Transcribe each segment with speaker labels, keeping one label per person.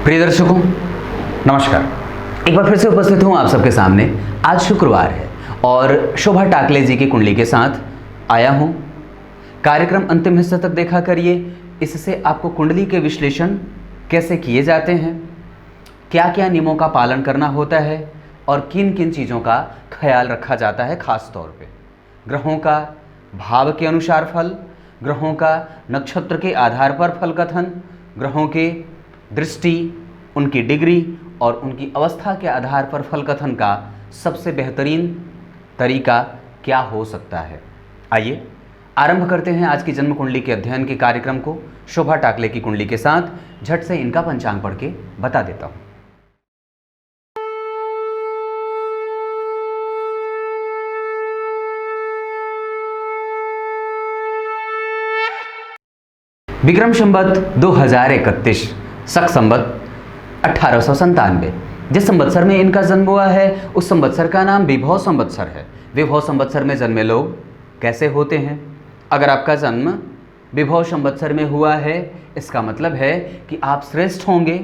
Speaker 1: प्रिय दर्शकों, नमस्कार। एक बार फिर से उपस्थित हूँ आप सबके सामने। आज शुक्रवार है और शोभा टाकले जी की कुंडली के साथ आया हूँ। कार्यक्रम अंतिम हिस्से तक देखा करिए। इससे आपको कुंडली के विश्लेषण कैसे किए जाते हैं, क्या क्या नियमों का पालन करना होता है और किन किन चीज़ों का ख्याल रखा जाता है, खास तौर पे ग्रहों का भाव के अनुसार फल, ग्रहों का नक्षत्र के आधार पर फल कथन, ग्रहों के दृष्टि, उनकी डिग्री और उनकी अवस्था के आधार पर फल कथन का सबसे बेहतरीन तरीका क्या हो सकता है। आइए आरंभ करते हैं आज की जन्म कुंडली के अध्ययन के कार्यक्रम को शोभा टाकले की कुंडली के साथ। झट से इनका पंचांग पढ़ के बता देता हूँ। विक्रम संवत 2031, शक संवत 1897, जिस संवत्सर में इनका जन्म हुआ है उस संवत्सर का नाम विभव संवत्सर है। विभव संवत्सर में जन्मे लोग कैसे होते हैं? अगर आपका जन्म विभव संवत्सर में हुआ है, इसका मतलब है कि आप श्रेष्ठ होंगे,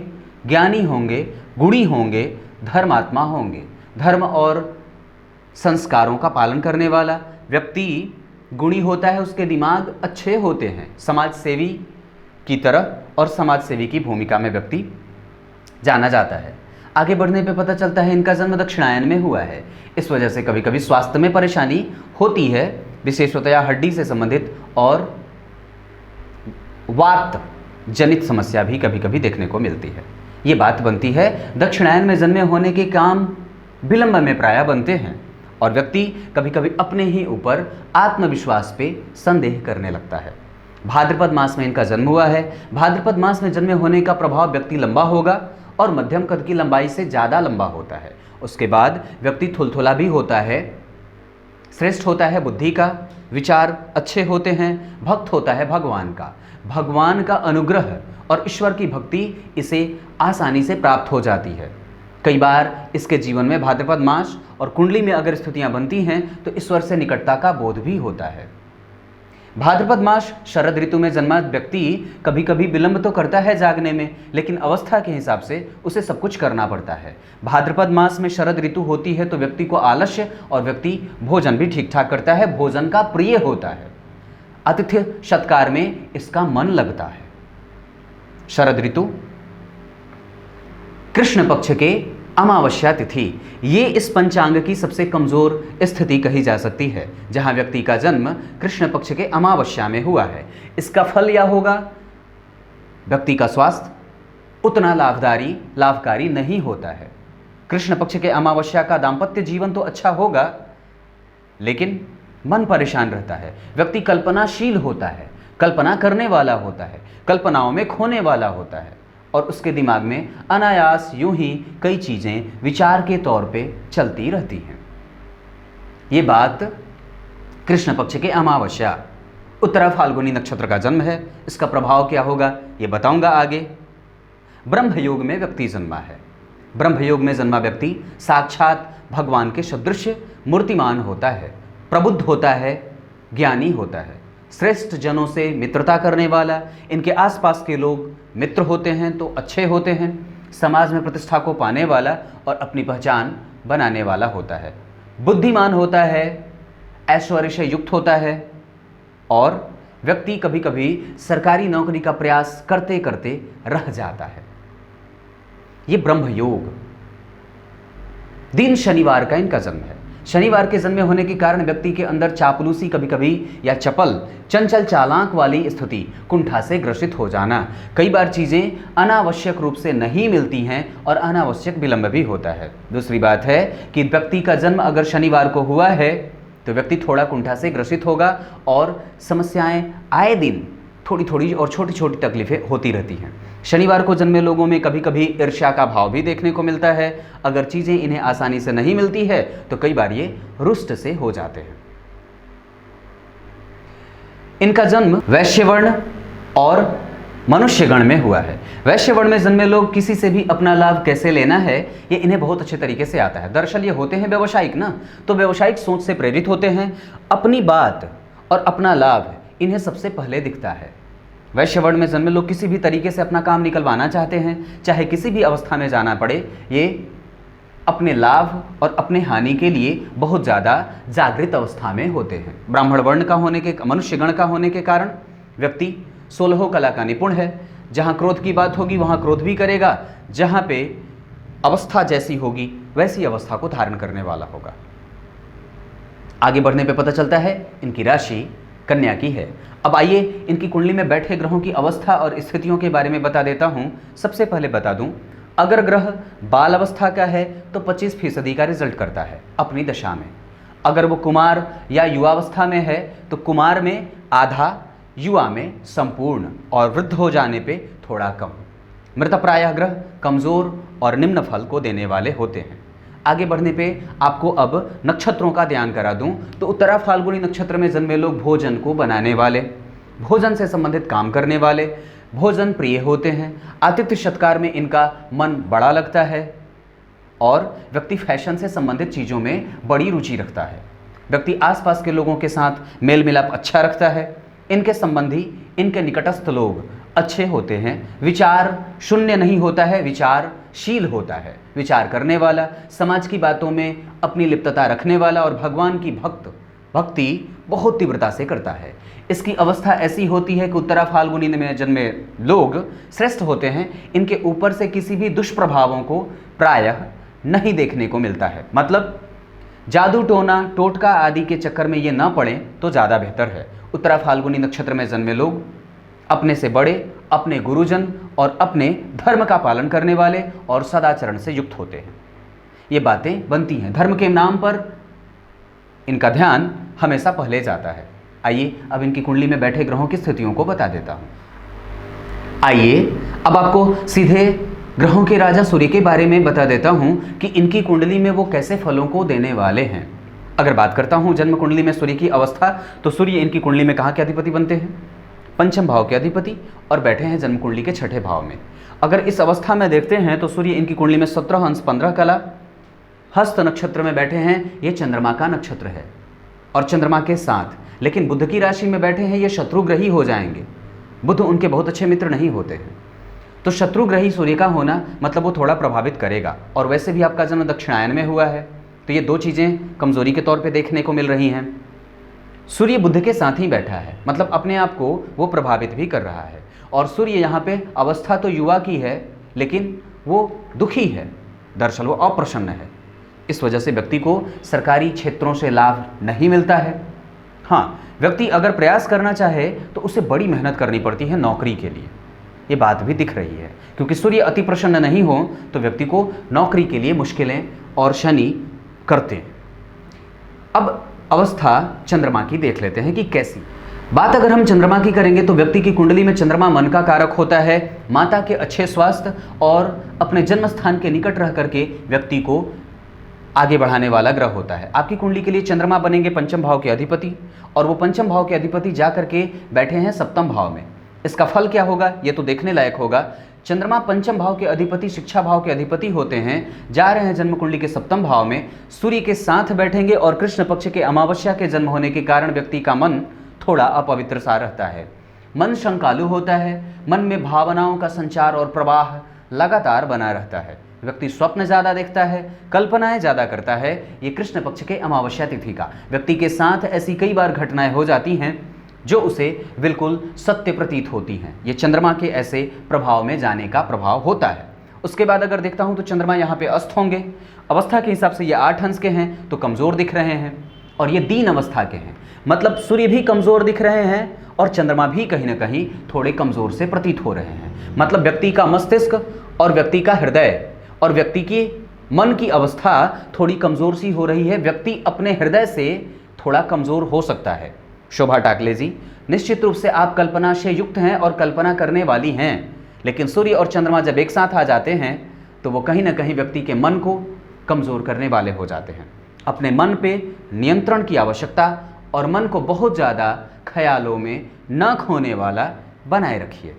Speaker 1: ज्ञानी होंगे, गुणी होंगे, धर्मात्मा होंगे। धर्म और संस्कारों का पालन करने वाला व्यक्ति गुणी होता है, उसके दिमाग अच्छे होते हैं, समाज सेवी की तरह और समाज सेवी की भूमिका में व्यक्ति जाना जाता है। आगे बढ़ने पे पता चलता है इनका जन्म दक्षिणायन में हुआ है। इस वजह से कभी कभी स्वास्थ्य में परेशानी होती है, विशेषतया हड्डी से संबंधित और वात जनित समस्या भी कभी कभी देखने को मिलती है। ये बात बनती है दक्षिणायन में जन्मे होने के काम विलंब में प्रायः बनते हैं और व्यक्ति कभी कभी अपने ही ऊपर आत्मविश्वास पे संदेह करने लगता है। भाद्रपद मास में इनका जन्म हुआ है। भाद्रपद मास में जन्मे होने का प्रभाव व्यक्ति लंबा होगा और मध्यम कद की लंबाई से ज़्यादा लंबा होता है। उसके बाद व्यक्ति थुलथुला भी होता है, श्रेष्ठ होता है बुद्धि का, विचार अच्छे होते हैं, भक्त होता है भगवान का अनुग्रह और ईश्वर की भक्ति इसे आसानी से प्राप्त हो जाती है। कई बार इसके जीवन में भाद्रपद मास और कुंडली में अगर स्थितियां बनती हैं तो ईश्वर से निकटता का बोध भी होता है। भाद्रपद मास शरद ऋतु में जन्मा व्यक्ति कभी कभी विलंब तो करता है जागने में, लेकिन अवस्था के हिसाब से उसे सब कुछ करना पड़ता है। भाद्रपद मास में शरद ऋतु होती है तो व्यक्ति को आलस्य और व्यक्ति भोजन भी ठीक ठाक करता है, भोजन का प्रिय होता है, आतिथ्य सत्कार में इसका मन लगता है। शरद ऋतु कृष्ण पक्ष के अमावस्या तिथि, ये इस पंचांग की सबसे कमजोर स्थिति कही जा सकती है, जहां व्यक्ति का जन्म कृष्ण पक्ष के अमावस्या में हुआ है। इसका फल यह होगा, व्यक्ति का स्वास्थ्य उतना लाभकारी नहीं होता है। कृष्ण पक्ष के अमावस्या का दाम्पत्य जीवन तो अच्छा होगा, लेकिन मन परेशान रहता है। व्यक्ति कल्पनाशील होता है, कल्पना करने वाला होता है, कल्पनाओं में खोने वाला होता है और उसके दिमाग में अनायास यूं ही कई चीज़ें विचार के तौर पे चलती रहती हैं। ये बात कृष्ण पक्ष के अमावस्या उत्तरा फाल्गुनी नक्षत्र का जन्म है। इसका प्रभाव क्या होगा ये बताऊंगा आगे। ब्रह्म योग में व्यक्ति जन्मा है। ब्रह्म योग में जन्मा व्यक्ति साक्षात भगवान के सदृश मूर्तिमान होता है, प्रबुद्ध होता है, ज्ञानी होता है, श्रेष्ठ जनों से मित्रता करने वाला। इनके आसपास के लोग मित्र होते हैं तो अच्छे होते हैं, समाज में प्रतिष्ठा को पाने वाला और अपनी पहचान बनाने वाला होता है, बुद्धिमान होता है, ऐश्वर्य से युक्त होता है और व्यक्ति कभी कभी सरकारी नौकरी का प्रयास करते करते रह जाता है। ये ब्रह्म योग, दिन शनिवार का इनका जन्म है। शनिवार के जन्मे होने के कारण व्यक्ति के अंदर चापलूसी कभी कभी या चंचल चालाक वाली स्थिति, कुंठा से ग्रसित हो जाना, कई बार चीज़ें अनावश्यक रूप से नहीं मिलती हैं और अनावश्यक विलंब भी होता है। दूसरी बात है कि व्यक्ति का जन्म अगर शनिवार को हुआ है तो व्यक्ति थोड़ा कुंठा से ग्रसित होगा और समस्याएं आए दिन थोड़ी थोड़ी और छोटी छोटी तकलीफें होती रहती हैं। शनिवार को जन्मे लोगों में कभी कभी ईर्ष्या का भाव भी देखने को मिलता है। अगर चीज़ें इन्हें आसानी से नहीं मिलती है तो कई बार ये रुष्ट से हो जाते हैं। इनका जन्म वैश्यवर्ण और मनुष्यगण में हुआ है। वैश्यवर्ण में जन्मे लोग किसी से भी अपना लाभ कैसे लेना है ये इन्हें बहुत अच्छे तरीके से आता है। दरअसल ये होते हैं व्यवसायिक ना, तो व्यवसायिक सोच से प्रेरित होते हैं। अपनी बात और अपना लाभ इन्हें सबसे पहले दिखता है। वैश्य वर्ण में जन्मे लोग किसी भी तरीके से अपना काम निकलवाना चाहते हैं, चाहे किसी भी अवस्था में जाना पड़े, ये अपने लाभ और अपने हानि के लिए बहुत ज़्यादा जागृत अवस्था में होते हैं। ब्राह्मण वर्ण का होने के, मनुष्यगण का होने के कारण व्यक्ति 16 कला का निपुण है। जहाँ क्रोध की बात होगी वहाँ क्रोध भी करेगा, जहाँ पे अवस्था जैसी होगी वैसी अवस्था को धारण करने वाला होगा। आगे बढ़ने पे पता चलता है इनकी राशि कन्या की है। अब आइए इनकी कुंडली में बैठे ग्रहों की अवस्था और स्थितियों के बारे में बता देता हूँ। सबसे पहले बता दूँ, अगर ग्रह बाल अवस्था का है तो 25% का रिजल्ट करता है अपनी दशा में। अगर वो कुमार या युवावस्था में है तो कुमार में आधा, युवा में संपूर्ण और वृद्ध हो जाने पे थोड़ा कम। मृतप्रायः ग्रह कमज़ोर और निम्न फल को देने वाले होते हैं। आगे बढ़ने पे आपको अब नक्षत्रों का ध्यान करा दूं तो उत्तरा फाल्गुनी नक्षत्र में जन्मे लोग भोजन को बनाने वाले, भोजन से संबंधित काम करने वाले, भोजन प्रिय होते हैं। आतिथ्य सत्कार में इनका मन बड़ा लगता है और व्यक्ति फैशन से संबंधित चीज़ों में बड़ी रुचि रखता है। व्यक्ति आसपास के लोगों के साथ मेल मिलाप अच्छा रखता है। इनके संबंधी, इनके निकटस्थ लोग अच्छे होते हैं। विचार शून्य नहीं होता है, विचारशील होता है, विचार करने वाला, समाज की बातों में अपनी लिप्तता रखने वाला और भगवान की भक्ति बहुत तीव्रता से करता है। इसकी अवस्था ऐसी होती है कि उत्तरा फाल्गुनी में जन्मे लोग श्रेष्ठ होते हैं। इनके ऊपर से किसी भी दुष्प्रभावों को प्रायः नहीं देखने को मिलता है। मतलब जादू टोना टोटका आदि के चक्कर में ये ना पड़े तो ज़्यादा बेहतर है। उत्तरा फाल्गुनी नक्षत्र में जन्मे लोग अपने से बड़े, अपने गुरुजन और अपने धर्म का पालन करने वाले और सदाचरण से युक्त होते हैं। ये बातें बनती हैं। धर्म के नाम पर इनका ध्यान हमेशा पहले जाता है। आइए अब इनकी कुंडली में बैठे ग्रहों की स्थितियों को बता देता हूँ। आइए अब आपको सीधे ग्रहों के राजा सूर्य के बारे में बता देता हूँ कि इनकी कुंडली में वो कैसे फलों को देने वाले हैं। अगर बात करता हूँ जन्म कुंडली में सूर्य की अवस्था, तो सूर्य इनकी कुंडली में कहाँ के अधिपति बनते हैं? पंचम भाव के अधिपति, और बैठे हैं जन्म कुंडली के छठे भाव में। अगर इस अवस्था में देखते हैं तो सूर्य इनकी कुंडली में 17 अंश 15 कला, हस्त नक्षत्र में बैठे हैं। ये चंद्रमा का नक्षत्र है और चंद्रमा के साथ, लेकिन बुध की राशि में बैठे हैं। ये शत्रुग्रही हो जाएंगे। बुध उनके बहुत अच्छे मित्र नहीं होते हैं, तो शत्रुग्रही सूर्य का होना मतलब वो थोड़ा प्रभावित करेगा। और वैसे भी आपका जन्म दक्षिणायन में हुआ है, तो ये दो चीज़ें कमजोरी के तौर पे देखने को मिल रही हैं। सूर्य बुध के साथ ही बैठा है, मतलब अपने आप को वो प्रभावित भी कर रहा है। और सूर्य यहाँ पे अवस्था तो युवा की है, लेकिन वो दुखी है, दरअसल वो अप्रसन्न है। इस वजह से व्यक्ति को सरकारी क्षेत्रों से लाभ नहीं मिलता है। हाँ, व्यक्ति अगर प्रयास करना चाहे तो उसे बड़ी मेहनत करनी पड़ती है नौकरी के लिए। ये बात भी दिख रही है, क्योंकि सूर्य अति प्रसन्न नहीं हो तो व्यक्ति को नौकरी के लिए मुश्किलें और शनि करते हैं। अब अवस्था चंद्रमा की देख लेते हैं कि कैसी। बात अगर हम चंद्रमा की करेंगे तो व्यक्ति की कुंडली में चंद्रमा मन का कारक होता है। माता के अच्छे स्वास्थ्य और अपने जन्म स्थान के निकट रह करके व्यक्ति को आगे बढ़ाने वाला ग्रह होता है। आपकी कुंडली के लिए चंद्रमा बनेंगे पंचम भाव के अधिपति, और वो पंचम भाव के अधिपति जा करके बैठे हैं सप्तम भाव में। इसका फल क्या होगा ये तो देखने लायक होगा। चंद्रमा पंचम भाव के अधिपति शिक्षा भाव के अधिपति होते हैं, जा रहे हैं जन्म कुंडली के सप्तम भाव में, सूर्य के साथ बैठेंगे। और कृष्ण पक्ष के अमावस्या के जन्म होने के कारण व्यक्ति का मन थोड़ा अपवित्र सा रहता है, मन शंकालु होता है, मन में भावनाओं का संचार और प्रवाह लगातार बना रहता है। व्यक्ति स्वप्न ज़्यादा देखता है, कल्पनाएं ज़्यादा करता है। ये कृष्ण पक्ष के अमावस्या तिथि का व्यक्ति के साथ ऐसी कई बार घटनाएं हो जाती हैं जो उसे बिल्कुल सत्य प्रतीत होती हैं। ये चंद्रमा के ऐसे प्रभाव में जाने का प्रभाव होता है। उसके बाद अगर देखता हूं तो चंद्रमा यहाँ पे अस्त होंगे। अवस्था के हिसाब से ये 8 अंश के हैं तो कमज़ोर दिख रहे हैं, और ये दीन अवस्था के हैं, मतलब सूर्य भी कमज़ोर दिख रहे हैं और चंद्रमा भी कहीं ना कहीं थोड़े कमज़ोर से प्रतीत हो रहे हैं। मतलब व्यक्ति का मस्तिष्क और व्यक्ति का हृदय और व्यक्ति की मन की अवस्था थोड़ी कमज़ोर सी हो रही है। व्यक्ति अपने हृदय से थोड़ा कमज़ोर हो सकता है। शोभा टाकले जी, निश्चित रूप से आप कल्पना से युक्त हैं और कल्पना करने वाली हैं, लेकिन सूर्य और चंद्रमा जब एक साथ आ जाते हैं तो वो कहीं ना कहीं व्यक्ति के मन को कमज़ोर करने वाले हो जाते हैं। अपने मन पे नियंत्रण की आवश्यकता और मन को बहुत ज़्यादा ख्यालों में न खोने वाला बनाए रखिए।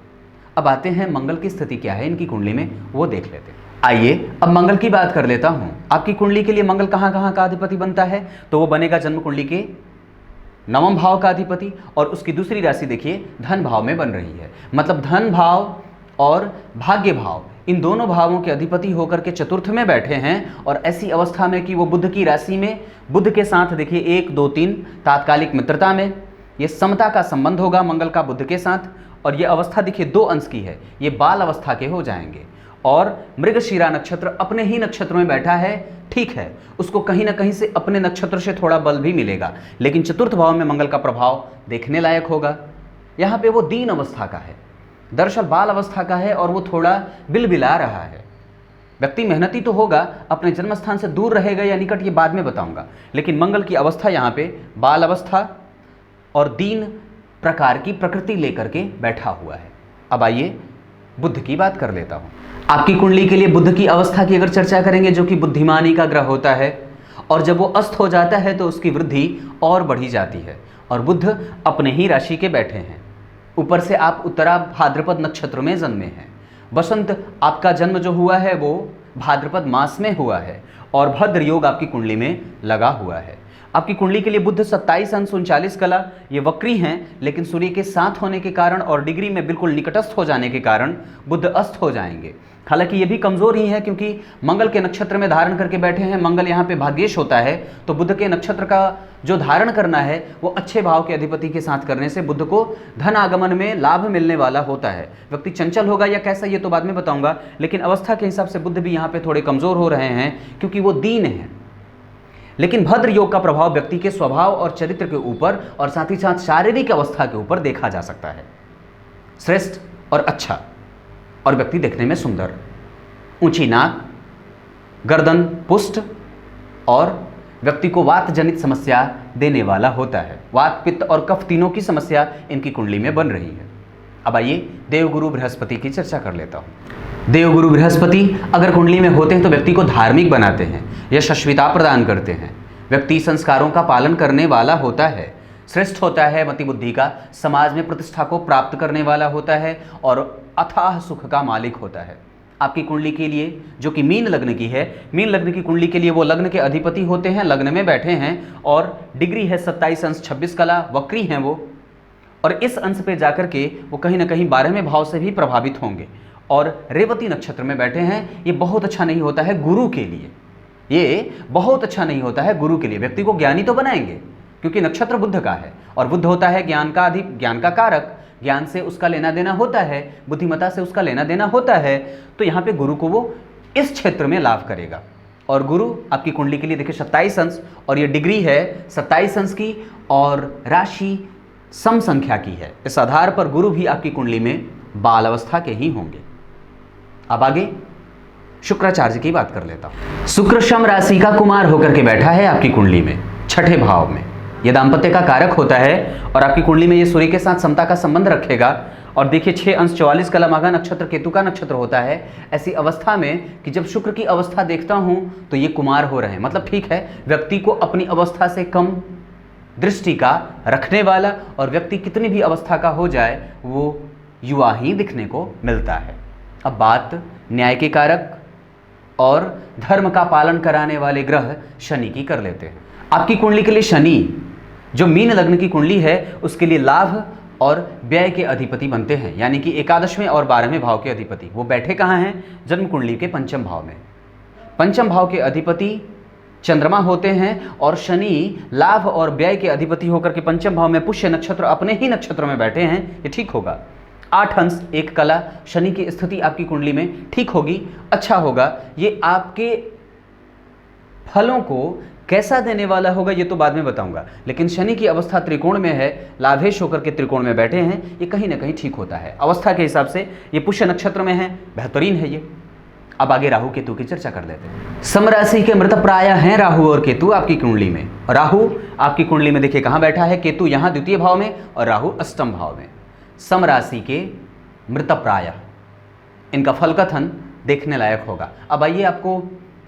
Speaker 1: अब आते हैं मंगल की स्थिति क्या है इनकी कुंडली में, वो देख लेते हैं। आइए अब मंगल की बात कर लेता हूँ। आपकी कुंडली के लिए मंगल कहाँ कहाँ का अधिपति बनता है, तो वो बनेगा जन्म कुंडली के नवम भाव का अधिपति, और उसकी दूसरी राशि देखिए धन भाव में बन रही है। मतलब धन भाव और भाग्य भाव, इन दोनों भावों के अधिपति होकर के चतुर्थ में बैठे हैं, और ऐसी अवस्था में कि वो बुध की राशि में, बुध के साथ देखिए 1, 2, 3 तात्कालिक मित्रता में, ये समता का संबंध होगा मंगल का बुध के साथ। और ये अवस्था देखिए 2 अंश की है, ये बाल अवस्था के हो जाएंगे। और मृगशिरा नक्षत्र अपने ही नक्षत्र में बैठा है, ठीक है, उसको कहीं ना कहीं से अपने नक्षत्र से थोड़ा बल भी मिलेगा, लेकिन चतुर्थ भाव में मंगल का प्रभाव देखने लायक होगा। यहाँ पे वो दीन अवस्था का है, दरअसल बाल अवस्था का है, और वो थोड़ा बिलबिला रहा है। व्यक्ति मेहनती तो होगा, अपने जन्मस्थान से दूर रहेगा या निकट, ये बाद में बताऊंगा, लेकिन मंगल की अवस्था यहाँ पे बाल अवस्था और दीन प्रकार की प्रकृति लेकर के बैठा हुआ है। अब आइए बुध की बात कर लेता हूँ। आपकी कुंडली के लिए बुध की अवस्था की अगर चर्चा करेंगे, जो कि बुद्धिमानी का ग्रह होता है, और जब वो अस्त हो जाता है तो उसकी वृद्धि और बढ़ी जाती है। और बुध अपने ही राशि के बैठे हैं, ऊपर से आप उत्तरा भाद्रपद नक्षत्र में जन्मे हैं। बसंत आपका जन्म जो हुआ है वो भाद्रपद मास में हुआ है, और भद्र योग आपकी कुंडली में लगा हुआ है। आपकी कुंडली के लिए बुध 27 अंश 39 कला, ये वक्री हैं, लेकिन सूर्य के साथ होने के कारण और डिग्री में बिल्कुल निकटस्थ हो जाने के कारण बुध अस्त हो जाएंगे। हालांकि ये भी कमजोर ही है, क्योंकि मंगल के नक्षत्र में धारण करके बैठे हैं। मंगल यहाँ पे भाग्येश होता है, तो बुध के नक्षत्र का जो धारण करना है वो अच्छे भाव के अधिपति के साथ करने से बुध को धन आगमन में लाभ मिलने वाला होता है। व्यक्ति चंचल होगा या कैसा, ये तो बाद में बताऊंगा, लेकिन अवस्था के हिसाब से बुध भी यहाँ पे थोड़े कमजोर हो रहे हैं, क्योंकि वो दीन है। लेकिन भद्र योग का प्रभाव व्यक्ति के स्वभाव और चरित्र के ऊपर, और साथ ही साथ शारीरिक अवस्था के ऊपर देखा जा सकता है। श्रेष्ठ और अच्छा, और व्यक्ति देखने में सुंदर, ऊंची नाक, गर्दन पुष्ट, और व्यक्ति को वात जनित समस्या देने वाला होता है। वात, पित्त और कफ तीनों की समस्या इनकी कुंडली में बन रही है। अब आइए देवगुरु बृहस्पति की चर्चा कर लेता हूं। देवगुरु बृहस्पति अगर कुंडली में होते हैं तो व्यक्ति को धार्मिक बनाते हैं, यशस्विता प्रदान करते हैं। व्यक्ति संस्कारों का पालन करने वाला होता है, श्रेष्ठ होता है, मति बुद्धि का, समाज में प्रतिष्ठा को प्राप्त करने वाला होता है, और अथाह सुख का मालिक होता है। आपकी कुंडली के लिए जो कि मीन लग्न की है, मीन लग्न की कुंडली के लिए वो लग्न के अधिपति होते हैं, लग्न में बैठे हैं, और डिग्री है 27 अंश 26 कला, वक्री हैं वो, और इस अंश पे जाकर के वो कहीं ना कहीं 12वें भाव से भी प्रभावित होंगे, और रेवती नक्षत्र में बैठे हैं। ये बहुत अच्छा नहीं होता है गुरु के लिए, ये बहुत अच्छा नहीं होता है गुरु के लिए। व्यक्ति को ज्ञानी तो बनाएंगे, क्योंकि नक्षत्र बुध का है, और बुध होता है ज्ञान का ज्ञान का कारक, ज्ञान से उसका लेना देना होता है, बुद्धिमत्ता से उसका लेना देना होता है। तो यहाँ पे गुरु को वो इस क्षेत्र में लाभ करेगा। और गुरु आपकी कुंडली के लिए देखिए 27 अंश, और ये डिग्री है 27 अंश की, और राशि सम संख्या की है। इस आधार पर गुरु भी आपकी कुंडली में बाल अवस्था के ही होंगे। अब आगे शुक्राचार्य की बात कर लेता हूं। शुक्र शम राशि का कुमार होकर के बैठा है आपकी कुंडली में, छठे भाव में। यह दाम्पत्य का कारक होता है, और आपकी कुंडली में ये सूर्य के साथ समता का संबंध रखेगा। और देखिए 6 अंश 44 कला माघा नक्षत्र केतु का नक्षत्र होता है। ऐसी अवस्था में कि जब शुक्र की अवस्था देखता हूं तो ये कुमार हो रहे हैं, मतलब ठीक है, व्यक्ति को अपनी अवस्था से कम दृष्टि का रखने वाला, और व्यक्ति कितनी भी अवस्था का हो जाए वो युवा ही दिखने को मिलता है। अब बात न्याय के कारक और धर्म का पालन कराने वाले ग्रह शनि की कर लेते हैं। आपकी कुंडली के लिए शनि, जो मीन लग्न की कुंडली है, उसके लिए लाभ और व्यय के अधिपति बनते हैं, यानी कि 11वें और 12वें भाव के अधिपति। वो बैठे कहाँ हैं? जन्म कुंडली के पंचम भाव में। पंचम भाव के अधिपति चंद्रमा होते हैं, और शनि लाभ और व्यय के अधिपति होकर के पंचम भाव में पुष्य नक्षत्र अपने ही नक्षत्र में बैठे हैं। ये ठीक होगा। 8 अंश 1 कला शनि की स्थिति आपकी कुंडली में ठीक होगी, अच्छा होगा। ये आपके फलों को कैसा देने वाला होगा ये तो बाद में बताऊंगा, लेकिन शनि की अवस्था त्रिकोण में है, लाभेश होकर के त्रिकोण में बैठे हैं, ये कहीं ना कहीं ठीक होता है। अवस्था के हिसाब से ये पुष्य नक्षत्र में है, बेहतरीन है ये। अब आगे राहु केतु की चर्चा कर लेते हैं। समराशि के मृत प्राय हैं राहु और केतु आपकी कुंडली में। राहु आपकी कुंडली में देखिए कहाँ बैठा है, केतु यहाँ द्वितीय भाव में और राहु अष्टम भाव में। समराशि के मृत प्राय, इनका फल कथन देखने लायक होगा। अब आइए आपको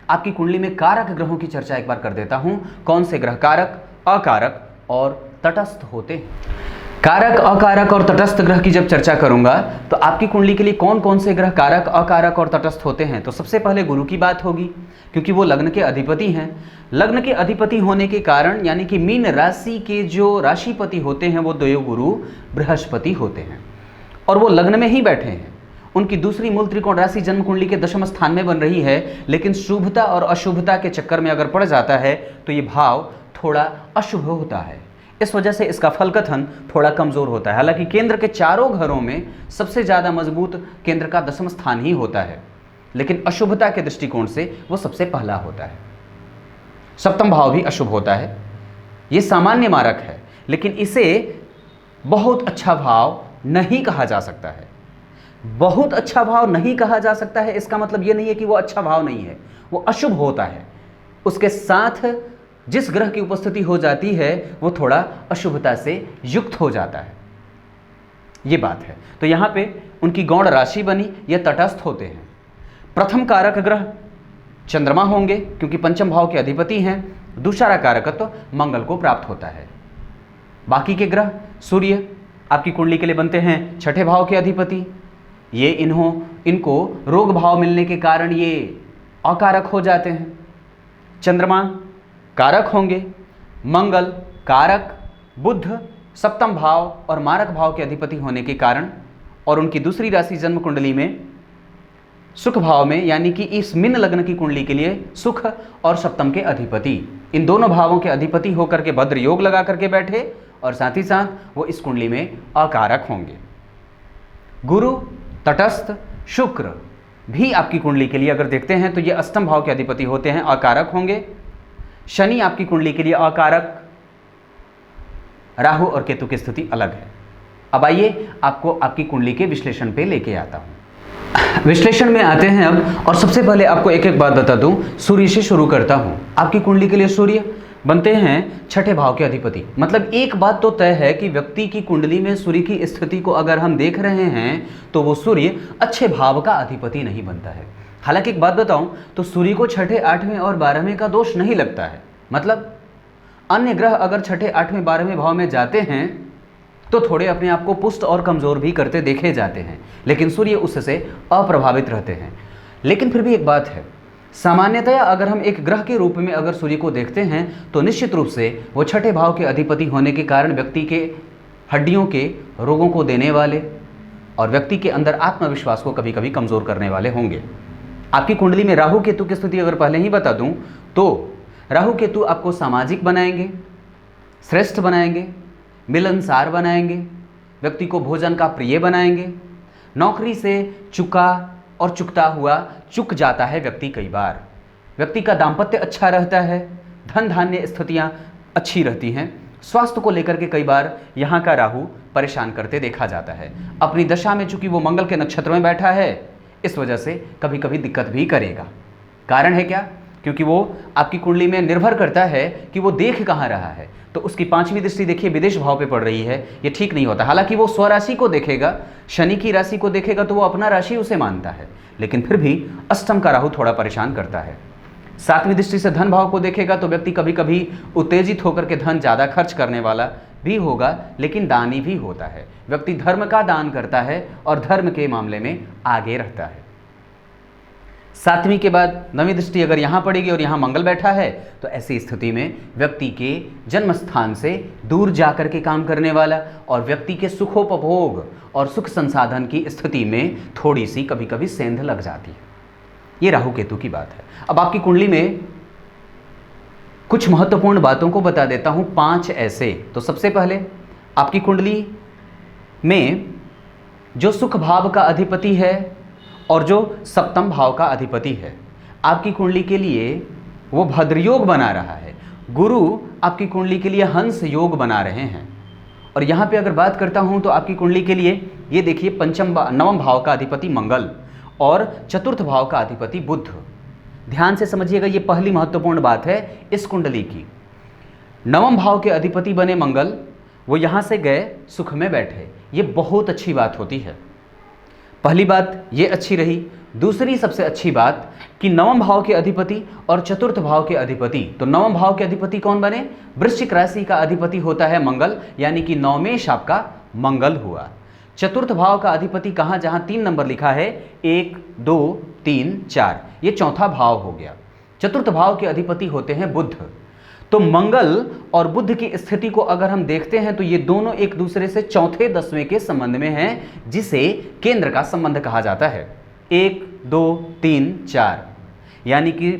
Speaker 1: आपकी कुंडली में कारक ग्रहों की चर्चा एक बार कर देता हूं। कौन से ग्रह कारक, अकारक और तटस्थ होते हैं। कारक, अकारक और तटस्थ ग्रह की जब चर्चा करूंगा तो आपकी कुंडली के लिए कौन कौन से ग्रह कारक, अकारक और तटस्थ होते हैं, तो सबसे पहले गुरु की बात होगी, क्योंकि वो लग्न के अधिपति हैं। लग्न के अधिपति होने के कारण यानी कि मीन राशि के जो राशिपति होते हैं वो देवगुरु बृहस्पति होते हैं, और वो लग्न में ही बैठे हैं। उनकी दूसरी मूल त्रिकोण राशि जन्म कुंडली के दशम स्थान में बन रही है, लेकिन शुभता और अशुभता के चक्कर में अगर पड़ जाता है तो ये भाव थोड़ा अशुभ होता है। इस वजह से इसका फल कथन थोड़ा कमजोर होता है। हालांकि केंद्र के चारों घरों में सबसे ज़्यादा मजबूत केंद्र का दशम स्थान ही होता है, लेकिन अशुभता के दृष्टिकोण से वो सबसे पहला होता है। सप्तम भाव भी अशुभ होता है, ये सामान्य मारक है, लेकिन इसे बहुत अच्छा भाव नहीं कहा जा सकता है। बहुत अच्छा भाव नहीं कहा जा सकता है, इसका मतलब ये नहीं है कि वो अच्छा भाव नहीं है, वो अशुभ होता है। उसके साथ जिस ग्रह की उपस्थिति हो जाती है वो थोड़ा अशुभता से युक्त हो जाता है, ये बात है। तो यहाँ पे उनकी गौण राशि बनी, ये तटस्थ होते हैं। प्रथम कारक ग्रह चंद्रमा होंगे, क्योंकि पंचम भाव के अधिपति हैं। दूसरा कारकत्व तो मंगल को प्राप्त होता है। बाकी के ग्रह सूर्य आपकी कुंडली के लिए बनते हैं छठे भाव के अधिपति। ये इनको रोग भाव मिलने के कारण ये अकारक हो जाते हैं। चंद्रमा कारक होंगे, मंगल कारक, बुध सप्तम भाव और मारक भाव के अधिपति होने के कारण, और उनकी दूसरी राशि जन्म कुंडली में सुख भाव में, यानी कि इस मीन लग्न की कुंडली के लिए सुख और सप्तम के अधिपति, इन दोनों भावों के अधिपति होकर के भद्र योग लगा करके बैठे, और साथ ही साथ वो इस कुंडली में अकारक होंगे। गुरु, तटस्थ, शुक्र भी आपकी कुंडली के लिए अगर देखते हैं तो ये अष्टम भाव के अधिपति होते हैं, अकारक होंगे। शनि आपकी कुंडली के लिए अकारक, राहु और केतु की स्थिति अलग है। अब आइए आपको आपकी कुंडली के विश्लेषण पे लेके आता हूं। विश्लेषण में आते हैं अब, और सबसे पहले आपको एक एक बात बता दूं, सूर्य से शुरू करता हूं। आपकी कुंडली के लिए सूर्य बनते हैं छठे भाव के अधिपति। मतलब एक बात तो तय है कि व्यक्ति की कुंडली में सूर्य की स्थिति को अगर हम देख रहे हैं तो वो सूर्य अच्छे भाव का अधिपति नहीं बनता है। हालांकि एक बात बताऊं तो सूर्य को छठे, आठवें और 12वें का दोष नहीं लगता है। मतलब अन्य ग्रह अगर छठे, आठवें, 12वें भाव में जाते हैं तो थोड़े अपने आप को पुष्ट और कमजोर भी करते देखे जाते हैं, लेकिन सूर्य उससे अप्रभावित रहते हैं। लेकिन फिर भी एक बात है, सामान्यतया अगर हम एक ग्रह के रूप में अगर सूर्य को देखते हैं तो निश्चित रूप से वो छठे भाव के अधिपति होने के कारण व्यक्ति के हड्डियों के रोगों को देने वाले और व्यक्ति के अंदर आत्मविश्वास को कभी कभी कमजोर करने वाले होंगे। आपकी कुंडली में राहु केतु की स्थिति अगर पहले ही बता दूं तो राहु केतु आपको सामाजिक बनाएंगे, श्रेष्ठ बनाएंगे, मिलनसार बनाएंगे, व्यक्ति को भोजन का प्रिय बनाएंगे। नौकरी से चुका और चुकता हुआ चुक जाता है व्यक्ति कई बार। व्यक्ति का दाम्पत्य अच्छा रहता है, धन धान्य स्थितियाँ अच्छी रहती हैं। स्वास्थ्य को लेकर के कई बार यहाँ का राहु परेशान करते देखा जाता है। अपनी दशा में चूंकि वो मंगल के नक्षत्र में बैठा है, इस वजह से कभी कभी दिक्कत भी करेगा। कारण है क्या? क्योंकि वो आपकी कुंडली में निर्भर करता है कि वो देख कहाँ रहा है। तो उसकी पांचवी दृष्टि देखिए विदेश भाव पे पड़ रही है, ये ठीक नहीं होता। हालांकि वो स्वराशि को देखेगा, शनि की राशि को देखेगा तो वो अपना राशि उसे मानता है, लेकिन फिर भी अष्टम का राहु थोड़ा परेशान करता है। सातवीं दृष्टि से धन भाव को देखेगा तो व्यक्ति कभी कभी उत्तेजित होकर के धन ज़्यादा खर्च करने वाला भी होगा, लेकिन दानी भी होता है। व्यक्ति धर्म का दान करता है और धर्म के मामले में आगे रहता है। सातवीं के बाद नवीं दृष्टि अगर यहाँ पड़ेगी और यहाँ मंगल बैठा है तो ऐसी स्थिति में व्यक्ति के जन्म स्थान से दूर जाकर के काम करने वाला और व्यक्ति के सुखोपभोग और सुख संसाधन की स्थिति में थोड़ी सी कभी कभी सेंध लग जाती है। ये राहु केतु की बात है। अब आपकी कुंडली में कुछ महत्वपूर्ण बातों को बता देता हूँ, 5 ऐसे। तो सबसे पहले आपकी कुंडली में जो सुख भाव का अधिपति है और जो सप्तम भाव का अधिपति है, आपकी कुंडली के लिए वो भद्र योग बना रहा है। गुरु आपकी कुंडली के लिए हंस योग बना रहे हैं। और यहाँ पे अगर बात करता हूँ तो आपकी कुंडली के लिए ये देखिए नवम भाव का अधिपति मंगल और चतुर्थ भाव का अधिपति बुध। ध्यान से समझिएगा, ये पहली महत्वपूर्ण बात है इस कुंडली की। नवम भाव के अधिपति बने मंगल, वो यहाँ से गए सुख में बैठे, ये बहुत अच्छी बात होती है। पहली बात ये अच्छी रही। दूसरी सबसे अच्छी बात कि नवम भाव के अधिपति और चतुर्थ भाव के अधिपति, तो नवम भाव के अधिपति कौन बने? वृश्चिक राशि का अधिपति होता है मंगल, यानी कि नवमेश आपका मंगल हुआ। चतुर्थ भाव का अधिपति कहाँ? जहां 3 नंबर लिखा है, 1 2 3 4, ये चौथा भाव हो गया। चतुर्थ भाव के अधिपति होते हैं बुध। तो मंगल और बुध की स्थिति को अगर हम देखते हैं तो ये दोनों एक दूसरे से चौथे दसवें के संबंध में हैं, जिसे केंद्र का संबंध कहा जाता है। 1 2 3 4, यानी कि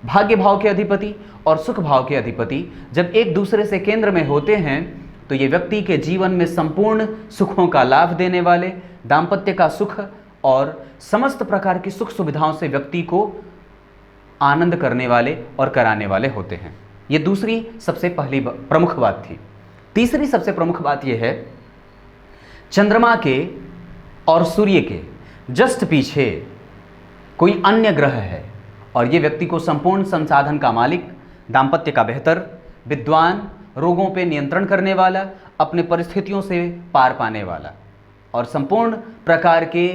Speaker 1: भाग्य भाव के अधिपति और सुख भाव के अधिपति जब एक दूसरे से केंद्र में होते हैं तो ये व्यक्ति के जीवन में संपूर्ण सुखों का लाभ देने वाले, दाम्पत्य का सुख और समस्त प्रकार की सुख सुविधाओं से व्यक्ति को आनंद करने वाले और कराने वाले होते हैं। ये दूसरी सबसे पहली प्रमुख बात थी। तीसरी सबसे प्रमुख बात यह है, चंद्रमा के और सूर्य के जस्ट पीछे कोई अन्य ग्रह है और ये व्यक्ति को संपूर्ण संसाधन का मालिक, दाम्पत्य का बेहतर, विद्वान, रोगों पे नियंत्रण करने वाला, अपने परिस्थितियों से पार पाने वाला और संपूर्ण प्रकार के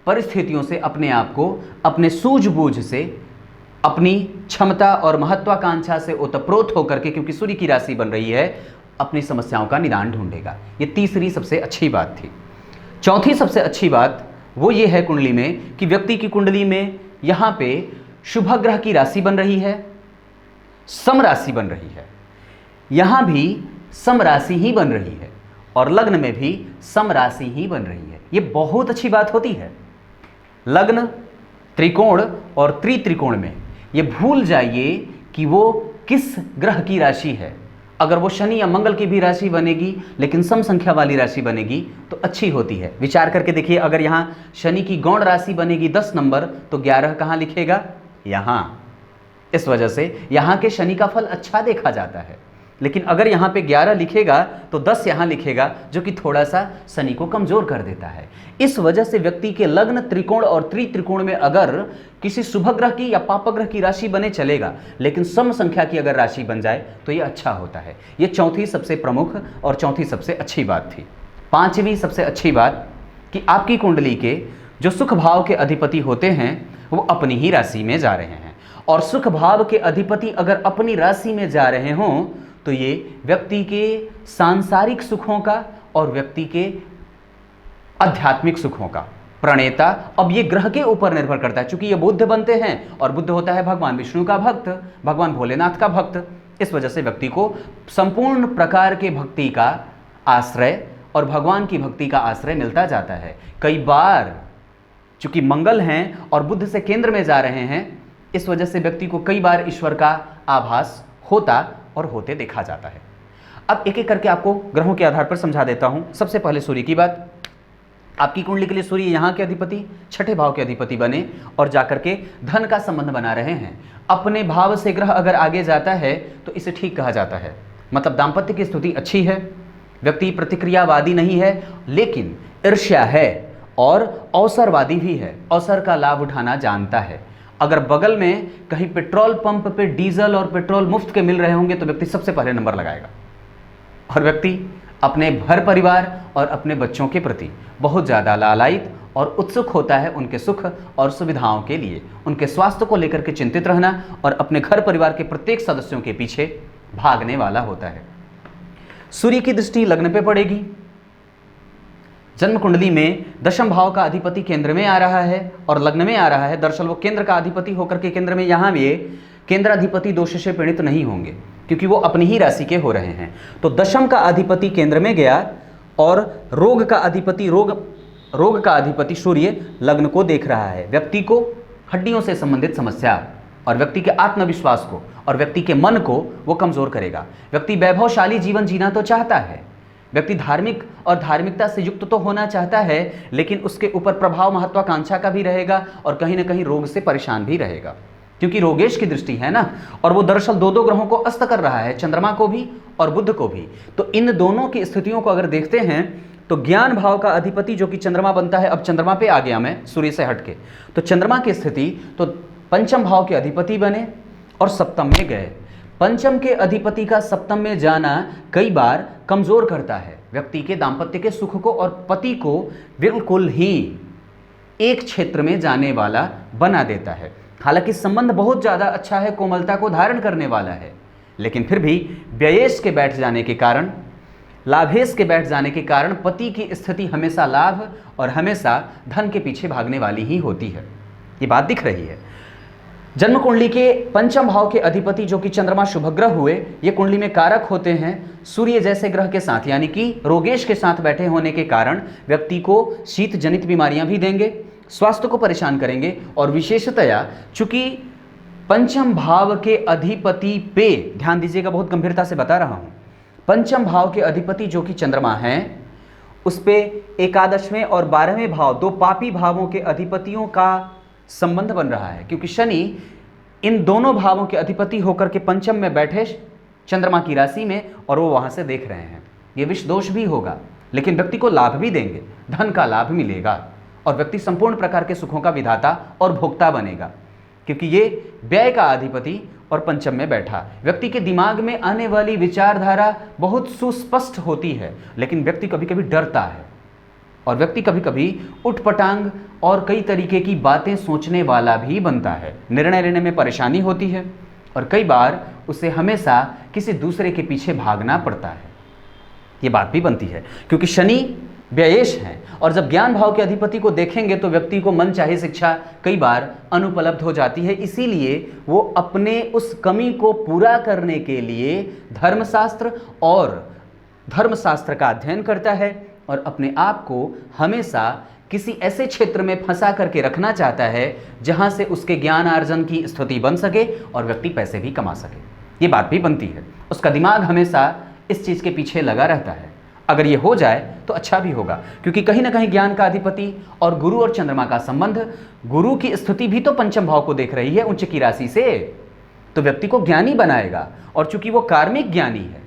Speaker 1: परिस्थितियों से अपने आप को अपने सूझबूझ से, अपनी क्षमता और महत्वाकांक्षा से ओतप्रोत होकर के, क्योंकि सूर्य की राशि बन रही है, अपनी समस्याओं का निदान ढूंढेगा। ये तीसरी सबसे अच्छी बात थी। चौथी सबसे अच्छी बात वो ये है कुंडली में कि व्यक्ति की कुंडली में यहाँ पे शुभ ग्रह की राशि बन रही है, सम राशि बन रही है, यहाँ भी सम राशि ही बन रही है और लग्न में भी सम राशि ही बन रही है। ये बहुत अच्छी बात होती है। लग्न, त्रिकोण और त्रित्रिकोण में ये भूल जाइए कि वो किस ग्रह की राशि है। अगर वो शनि या मंगल की भी राशि बनेगी लेकिन सम संख्या वाली राशि बनेगी तो अच्छी होती है। विचार करके देखिए, अगर यहाँ शनि की गौण राशि बनेगी 10 नंबर तो 11 कहाँ लिखेगा? यहाँ। इस वजह से यहाँ के शनि का फल अच्छा देखा जाता है। लेकिन अगर यहाँ पे 11 लिखेगा तो 10 यहाँ लिखेगा, जो कि थोड़ा सा शनि को कमजोर कर देता है। इस वजह से व्यक्ति के लग्न, त्रिकोण और त्रित्रिकोण में अगर किसी शुभ ग्रह की या पाप ग्रह की राशि बने चलेगा, लेकिन सम संख्या की अगर राशि बन जाए तो ये अच्छा होता है। ये चौथी सबसे प्रमुख और चौथी सबसे अच्छी बात थी। पांचवी सबसे अच्छी बात कि आपकी कुंडली के जो सुख भाव के अधिपति होते हैं वो अपनी ही राशि में जा रहे हैं, और सुख भाव के अधिपति अगर अपनी राशि में जा रहे हों तो ये व्यक्ति के सांसारिक सुखों का और व्यक्ति के आध्यात्मिक सुखों का प्रणेता। अब ये ग्रह के ऊपर निर्भर करता है, चूंकि ये बुध बनते हैं और बुध होता है भगवान विष्णु का भक्त, भगवान भोलेनाथ का भक्त। इस वजह से व्यक्ति को संपूर्ण प्रकार के भक्ति का आश्रय और भगवान की भक्ति का आश्रय मिलता जाता है। कई बार चूंकि मंगल हैं और बुध से केंद्र में जा रहे हैं, इस वजह से व्यक्ति को कई बार ईश्वर का आभास होता और होते देखा जाता है। अब एक एक करके आपको ग्रहों के आधार पर समझा देता हूं। सबसे पहले सूर्य की बात। आपकी कुंडली के लिए सूर्य यहाँ के अधिपति, छठे भाव के अधिपति बने और जाकर के धन का संबंध बना रहे हैं। अपने भाव से ग्रह अगर आगे जाता है तो इसे ठीक कहा जाता है, मतलब दाम्पत्य की स्थिति अच्छी है, व्यक्ति प्रतिक्रियावादी नहीं है लेकिन ईर्ष्या है और अवसरवादी भी है, अवसर का लाभ उठाना जानता है। अगर बगल में कहीं पेट्रोल पंप पे डीजल और पेट्रोल मुफ्त के मिल रहे होंगे तो व्यक्ति सबसे पहले नंबर लगाएगा, और व्यक्ति अपने घर परिवार और अपने बच्चों के प्रति बहुत ज़्यादा लालायित और उत्सुक होता है उनके सुख और सुविधाओं के लिए, उनके स्वास्थ्य को लेकर के चिंतित रहना और अपने घर परिवार के प्रत्येक सदस्यों के पीछे भागने वाला होता है। सूर्य की दृष्टि लग्न पे पड़ेगी। जन्म कुंडली में दशम भाव का अधिपति केंद्र में आ रहा है और लग्न में आ रहा है। दरअसल वो केंद्र का अधिपति होकर के केंद्र में, यहाँ भी केंद्राधिपति दोष से पीड़ित नहीं होंगे क्योंकि वो अपनी ही राशि के हो रहे हैं। तो दशम का अधिपति केंद्र में गया और रोग का अधिपति सूर्य लग्न को देख रहा है। व्यक्ति को हड्डियों से संबंधित समस्या और व्यक्ति के आत्मविश्वास को और व्यक्ति के मन को वो कमजोर करेगा। व्यक्ति वैभवशाली जीवन जीना तो चाहता है, व्यक्ति धार्मिक और धार्मिकता से युक्त तो होना चाहता है, लेकिन उसके ऊपर प्रभाव महत्वाकांक्षा का भी रहेगा और कहीं ना कहीं रोग से परेशान भी रहेगा, क्योंकि रोगेश की दृष्टि है ना। और वो दरअसल दो ग्रहों को अस्त कर रहा है, चंद्रमा को भी और बुध को भी। तो इन दोनों की स्थितियों को अगर देखते हैं तो ज्ञान भाव का अधिपति जो कि चंद्रमा बनता है, अब चंद्रमा पे आ गया मैं सूर्य से हटके, तो चंद्रमा की स्थिति तो पंचम भाव के अधिपति बने और सप्तम में गए। पंचम के अधिपति का सप्तम में जाना कई बार कमजोर करता है व्यक्ति के दाम्पत्य के सुख को और पति को बिल्कुल ही एक क्षेत्र में जाने वाला बना देता है। हालांकि संबंध बहुत ज़्यादा अच्छा है, कोमलता को धारण करने वाला है, लेकिन फिर भी व्ययेश के बैठ जाने के कारण, लाभेश के बैठ जाने के कारण पति की स्थिति हमेशा लाभ और हमेशा धन के पीछे भागने वाली ही होती है। ये बात दिख रही है। जन्म कुंडली के पंचम भाव के अधिपति जो कि चंद्रमा शुभग्रह हुए, ये कुंडली में कारक होते हैं सूर्य जैसे ग्रह के साथ, यानी कि रोगेश के साथ बैठे होने के कारण व्यक्ति को शीत जनित बीमारियां भी देंगे, स्वास्थ्य को परेशान करेंगे। और विशेषतया चूंकि पंचम भाव के अधिपति पे, ध्यान दीजिएगा, बहुत गंभीरता से बता रहा हूं, पंचम भाव के अधिपति जो कि चंद्रमा हैं, उस पे एकादशवें और 12वें भाव, दो पापी भावों के अधिपतियों का संबंध बन रहा है, क्योंकि शनि इन दोनों भावों के अधिपति होकर के पंचम में बैठे चंद्रमा की राशि में, और वो वहां से देख रहे हैं। ये विष दोष भी होगा, लेकिन व्यक्ति को लाभ भी देंगे, धन का लाभ मिलेगा और व्यक्ति संपूर्ण प्रकार के सुखों का विधाता और भोक्ता बनेगा, क्योंकि ये व्यय का अधिपति और पंचम में बैठा। व्यक्ति के दिमाग में आने वाली विचारधारा बहुत सुस्पष्ट होती है, लेकिन व्यक्ति कभी कभी डरता है और व्यक्ति कभी कभी उठपटांग और कई तरीके की बातें सोचने वाला भी बनता है। निर्णय लेने में परेशानी होती है और कई बार उसे हमेशा किसी दूसरे के पीछे भागना पड़ता है। ये बात भी बनती है क्योंकि शनि व्ययेश हैं, और जब ज्ञान भाव के अधिपति को देखेंगे तो व्यक्ति को मन चाहे शिक्षा कई बार अनुपलब्ध हो जाती है। इसीलिए वो अपने उस कमी को पूरा करने के लिए धर्मशास्त्र और धर्मशास्त्र का अध्ययन करता है और अपने आप को हमेशा किसी ऐसे क्षेत्र में फंसा करके रखना चाहता है जहां से उसके ज्ञान अर्जन की स्थिति बन सके और व्यक्ति पैसे भी कमा सके। ये बात भी बनती है, उसका दिमाग हमेशा इस चीज़ के पीछे लगा रहता है। अगर ये हो जाए तो अच्छा भी होगा, क्योंकि कहीं ना कहीं ज्ञान का अधिपति और गुरु और चंद्रमा का संबंध, गुरु की स्थिति भी तो पंचम भाव को देख रही है उच्च की राशि से, तो व्यक्ति को ज्ञानी बनाएगा। और चूंकि वो कार्मिक ज्ञानी है,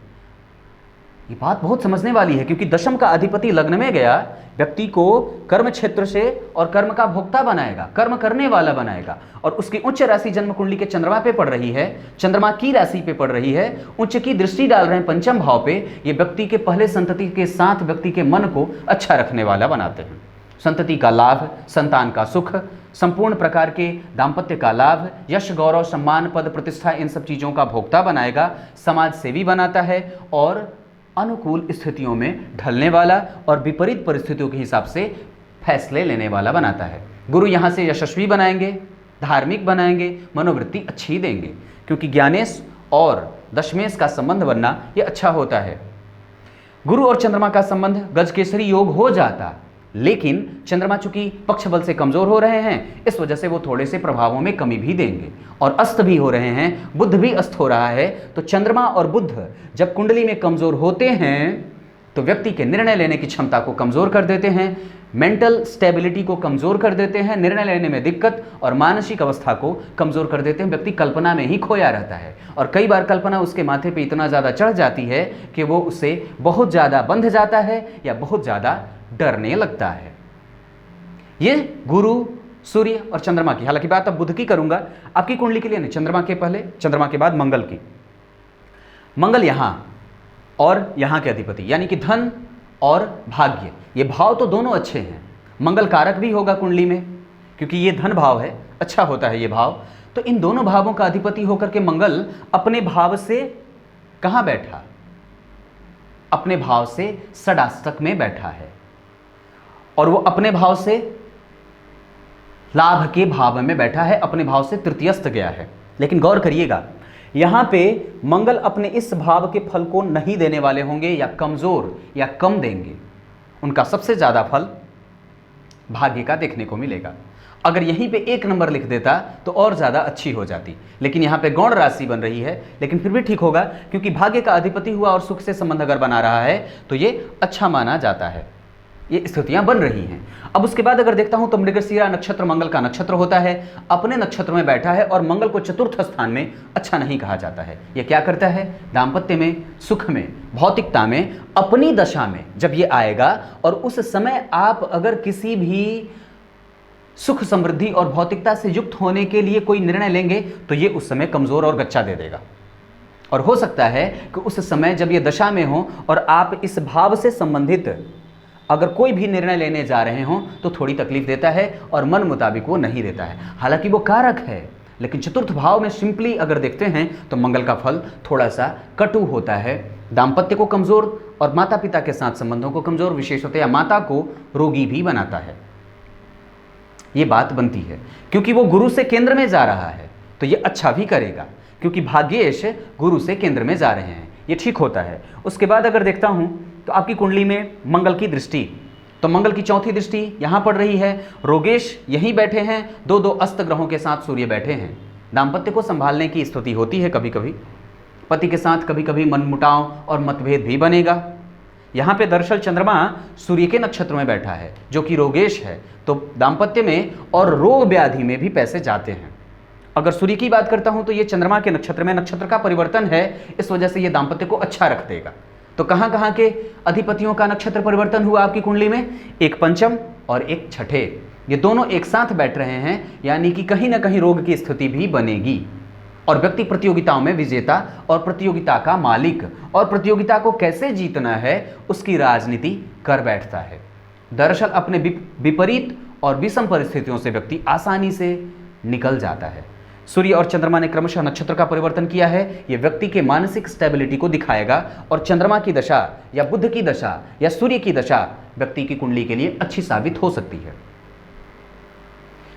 Speaker 1: ये बात बहुत समझने वाली है, क्योंकि दशम का अधिपति लग्न में गया, व्यक्ति को कर्म क्षेत्र से और कर्म का भोक्ता बनाएगा, कर्म करने वाला बनाएगा। और उसकी उच्च राशि जन्म कुंडली के चंद्रमा पे पड़ रही है, चंद्रमा की राशि पे पड़ रही है, उच्च की दृष्टि डाल रहे हैं पंचम भाव पे। ये व्यक्ति के पहले संतति के साथ व्यक्ति के मन को अच्छा रखने वाला बनाते हैं। संतति का लाभ, संतान का सुख, संपूर्ण प्रकार के दाम्पत्य का लाभ, यश गौरव सम्मान पद प्रतिष्ठा, इन सब चीज़ों का भोक्ता बनाएगा, समाज सेवी बनाता है और अनुकूल स्थितियों में ढलने वाला और विपरीत परिस्थितियों के हिसाब से फैसले लेने वाला बनाता है। गुरु यहाँ से यशस्वी बनाएंगे, धार्मिक बनाएंगे, मनोवृत्ति अच्छी देंगे, क्योंकि ज्ञानेश और दशमेश का संबंध बनना ये अच्छा होता है। गुरु और चंद्रमा का संबंध गजकेसरी योग हो जाता, लेकिन चंद्रमा चूंकि पक्ष बल से कमजोर हो रहे हैं, इस वजह से वो थोड़े से प्रभावों में कमी भी देंगे और अस्त भी हो रहे हैं, बुध भी अस्त हो रहा है। तो चंद्रमा और बुध जब कुंडली में कमजोर होते हैं तो व्यक्ति के निर्णय लेने की क्षमता को कमजोर कर देते हैं, मेंटल स्टेबिलिटी को कमजोर कर देते हैं, निर्णय लेने में दिक्कत और मानसिक अवस्था को कमजोर कर देते हैं। व्यक्ति कल्पना में ही खोया रहता है और कई बार कल्पना उसके माथे पे इतना ज़्यादा चढ़ जाती है कि वो उससे बहुत ज़्यादा बंध जाता है या बहुत ज़्यादा डरने लगता है। ये गुरु, सूर्य और चंद्रमा की, हालांकि बात अब बुध की करूंगा, आपकी कुंडली के लिए नहीं, चंद्रमा के पहले, चंद्रमा के बाद मंगल की। मंगल यहां और यहां के अधिपति, यानी कि धन और भाग्य, ये भाव तो दोनों अच्छे हैं। मंगल कारक भी होगा कुंडली में, क्योंकि ये धन भाव है, अच्छा होता है ये भाव। तो इन दोनों भावों का अधिपति होकर के मंगल अपने भाव से कहां बैठा? अपने भाव से षडाष्टक में बैठा है, और वो अपने भाव से लाभ के भाव में बैठा है, अपने भाव से तृतीयस्थ गया है। लेकिन गौर करिएगा, यहां पे मंगल अपने इस भाव के फल को नहीं देने वाले होंगे या कमजोर या कम देंगे। उनका सबसे ज्यादा फल भाग्य का देखने को मिलेगा। अगर यहीं पे 1 नंबर लिख देता तो और ज्यादा अच्छी हो जाती, लेकिन यहाँ पे गौण राशि बन रही है, लेकिन फिर भी ठीक होगा, क्योंकि भाग्य का अधिपति हुआ और सुख से संबंध अगर बना रहा है तो ये अच्छा माना जाता है। ये स्थितियां बन रही हैं। अब उसके बाद अगर देखता हूं तो मृगशिरा नक्षत्र मंगल का नक्षत्र होता है, अपने नक्षत्र में बैठा है और मंगल को चतुर्थ स्थान में अच्छा नहीं कहा जाता है। ये क्या करता है? दाम्पत्य में, सुख में, भौतिकता में, अपनी दशा में जब ये आएगा और उस समय आप अगर किसी भी सुख समृद्धि और भौतिकता से युक्त होने के लिए कोई निर्णय लेंगे तो ये उस समय कमजोर और गच्चा दे देगा। और हो सकता है कि उस समय जब ये दशा में हो और आप इस भाव से संबंधित अगर कोई भी निर्णय लेने जा रहे हों तो थोड़ी तकलीफ देता है और मन मुताबिक वो नहीं देता है। हालांकि वो कारक है, लेकिन चतुर्थ भाव में सिंपली अगर देखते हैं तो मंगल का फल थोड़ा सा कटु होता है, दाम्पत्य को कमजोर और माता पिता के साथ संबंधों को कमजोर, विशेषतः माता को रोगी भी बनाता है। ये बात बनती है क्योंकि वो गुरु से केंद्र में जा रहा है तो ये अच्छा भी करेगा, क्योंकि भाग्येश गुरु से केंद्र में जा रहे हैं, ये ठीक होता है। उसके बाद अगर देखता हूं तो आपकी कुंडली में मंगल की दृष्टि, तो मंगल की चौथी दृष्टि यहां पड़ रही है। रोगेश यहीं बैठे हैं, दो दो अस्त ग्रहों के साथ सूर्य बैठे हैं। दाम्पत्य को संभालने की स्थिति होती है, कभी कभी पति के साथ कभी कभी मनमुटाव और मतभेद भी बनेगा। यहाँ पे दरअसल चंद्रमा सूर्य के नक्षत्र में बैठा है जो कि रोगेश है, तो दाम्पत्य में और रोग व्याधि में भी पैसे जाते हैं। अगर सूर्य की बात करता हूं तो ये चंद्रमा के नक्षत्र में नक्षत्र का परिवर्तन है, इस वजह से ये दाम्पत्य को अच्छा रख देगा। तो कहां कहां के अधिपतियों का नक्षत्र परिवर्तन हुआ आपकी कुंडली में? एक पंचम और एक छठे, ये दोनों एक साथ बैठ रहे हैं, यानी कि कहीं ना कहीं रोग की स्थिति भी बनेगी और व्यक्ति प्रतियोगिताओं में विजेता और प्रतियोगिता का मालिक और प्रतियोगिता को कैसे जीतना है उसकी राजनीति कर बैठता है। दरअसल अपने विपरीत और विषम परिस्थितियों से व्यक्ति आसानी से निकल जाता है। सूर्य और चंद्रमा ने क्रमशः नक्षत्र का परिवर्तन किया है, यह व्यक्ति के मानसिक स्टेबिलिटी को दिखाएगा और चंद्रमा की दशा या बुध की दशा या सूर्य की दशा व्यक्ति की कुंडली के लिए अच्छी साबित हो सकती है।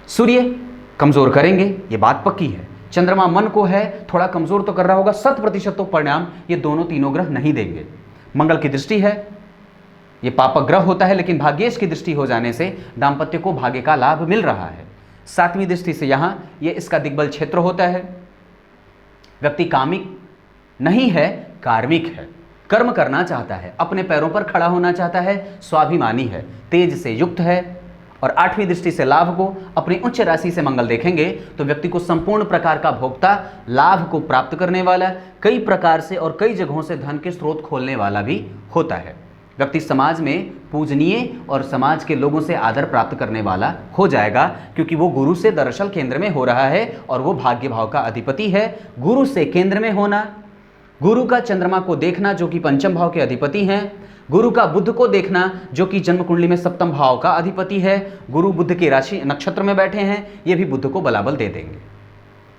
Speaker 1: सूर्य कमजोर करेंगे, ये बात पक्की है। चंद्रमा मन को है थोड़ा कमजोर तो कर रहा होगा, 100% तो परिणाम ये दोनों तीनों ग्रह नहीं देंगे। मंगल की दृष्टि है, ये पापक ग्रह होता है, लेकिन भाग्येश की दृष्टि हो जाने से दाम्पत्य को भाग्य का लाभ मिल रहा है। सातवीं दृष्टि से यहां ये इसका दिग्बल क्षेत्र होता है। व्यक्ति कामिक नहीं है, कार्मिक है, कर्म करना चाहता है, अपने पैरों पर खड़ा होना चाहता है, स्वाभिमानी है, तेज से युक्त है। और आठवीं दृष्टि से लाभ को अपनी उच्च राशि से मंगल देखेंगे तो व्यक्ति को संपूर्ण प्रकार का भोक्ता, लाभ को प्राप्त करने वाला, कई प्रकार से और कई जगहों से धन के स्रोत खोलने वाला भी होता है। व्यक्ति समाज में पूजनीय और समाज के लोगों से आदर प्राप्त करने वाला हो जाएगा, क्योंकि वो गुरु से दरअसल केंद्र में हो रहा है और वो भाग्य भाव का अधिपति है। गुरु से केंद्र में होना, गुरु का चंद्रमा को देखना जो कि पंचम भाव के अधिपति हैं, गुरु का बुध को देखना जो कि जन्म कुंडली में सप्तम भाव का अधिपति है, गुरु बुध की राशि नक्षत्र में बैठे हैं, ये भी बुध को बलाबल दे देंगे।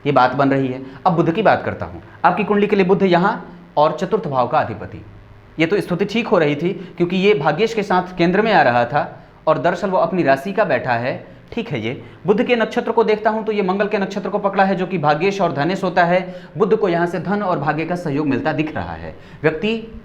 Speaker 1: ये बात बन रही है। अब बुध की बात करता हूं। आपकी कुंडली के लिए बुध यहां और चतुर्थ भाव का अधिपति, ये तो स्थिति ठीक हो रही थी क्योंकि ये भाग्येश के साथ केंद्र में आ रहा था और दरअसल वो अपनी राशि का बैठा है। ठीक है, ये बुध के नक्षत्र को देखता हूं तो ये मंगल के नक्षत्र को पकड़ा है जो कि भाग्येश और धनेश होता है। बुध को यहां से धन और भाग्य का सहयोग मिलता दिख रहा है। व्यक्ति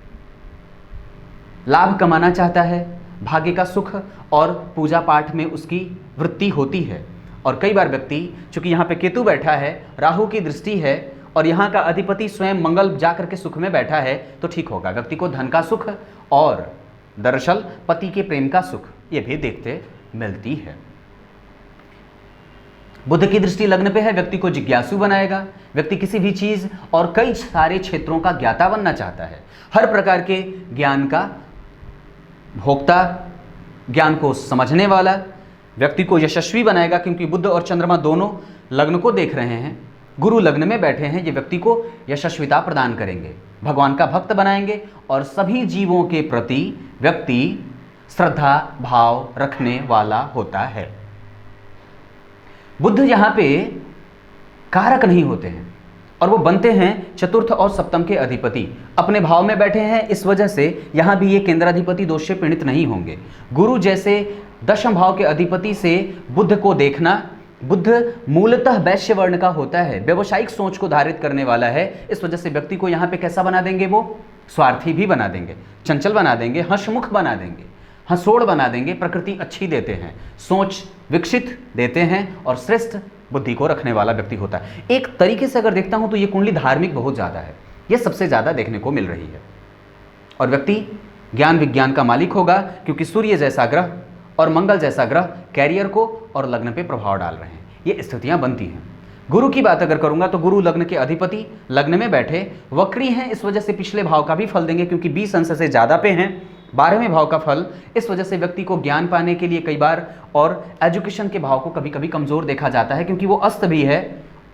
Speaker 1: लाभ कमाना चाहता है, भाग्य का सुख और पूजा पाठ में उसकी वृत्ति होती है। और कई बार व्यक्ति, चूंकि यहाँ पे केतु बैठा है, राहु की दृष्टि है और यहाँ का अधिपति स्वयं मंगल जाकर के सुख में बैठा है, तो ठीक होगा। व्यक्ति को धन का सुख और दरअसल पति के प्रेम का सुख ये भी देखते मिलती है। बुध की दृष्टि लग्न पे है, व्यक्ति को जिज्ञासु बनाएगा। व्यक्ति किसी भी चीज और कई सारे क्षेत्रों का ज्ञाता बनना चाहता है, हर प्रकार के ज्ञान का भोक्ता, ज्ञान को समझने वाला। व्यक्ति को यशस्वी बनाएगा क्योंकि बुध और चंद्रमा दोनों लग्न को देख रहे हैं, गुरु लग्न में बैठे हैं। ये व्यक्ति को यशस्विता प्रदान करेंगे, भगवान का भक्त बनाएंगे और सभी जीवों के प्रति व्यक्ति श्रद्धा भाव रखने वाला होता है। बुध यहाँ पे कारक नहीं होते हैं और वो बनते हैं चतुर्थ और सप्तम के अधिपति, अपने भाव में बैठे हैं, इस वजह से यहाँ भी ये केंद्राधिपति दोष से पीड़ित नहीं होंगे। गुरु जैसे दशम भाव के अधिपति से बुध को देखना, बुध मूलतः वैश्य वर्ण का होता है, व्यवसायिक सोच को धारित करने वाला है, इस वजह से व्यक्ति को यहाँ पे कैसा बना देंगे, वो स्वार्थी भी बना देंगे, चंचल बना देंगे, हंसमुख बना देंगे, हंसोड़ बना देंगे। प्रकृति अच्छी देते हैं, सोच विकसित देते हैं और श्रेष्ठ बुद्धि को रखने वाला व्यक्ति होता है। एक तरीके से अगर देखता हूं तो ये कुंडली धार्मिक बहुत ज़्यादा है, ये सबसे ज़्यादा देखने को मिल रही है। और व्यक्ति ज्ञान विज्ञान का मालिक होगा क्योंकि सूर्य जैसा ग्रह और मंगल जैसा ग्रह कैरियर को और लग्न पे प्रभाव डाल रहे हैं, ये स्थितियां बनती हैं। गुरु की बात अगर करूंगा तो गुरु लग्न के अधिपति लग्न में बैठे वक्री हैं, इस वजह से पिछले भाव का भी फल देंगे क्योंकि 20 अंश से ज़्यादा पे हैं, 12वें भाव का फल। इस वजह से व्यक्ति को ज्ञान पाने के लिए कई बार और एजुकेशन के भाव को कभी कभी कमजोर देखा जाता है क्योंकि वो अस्त भी है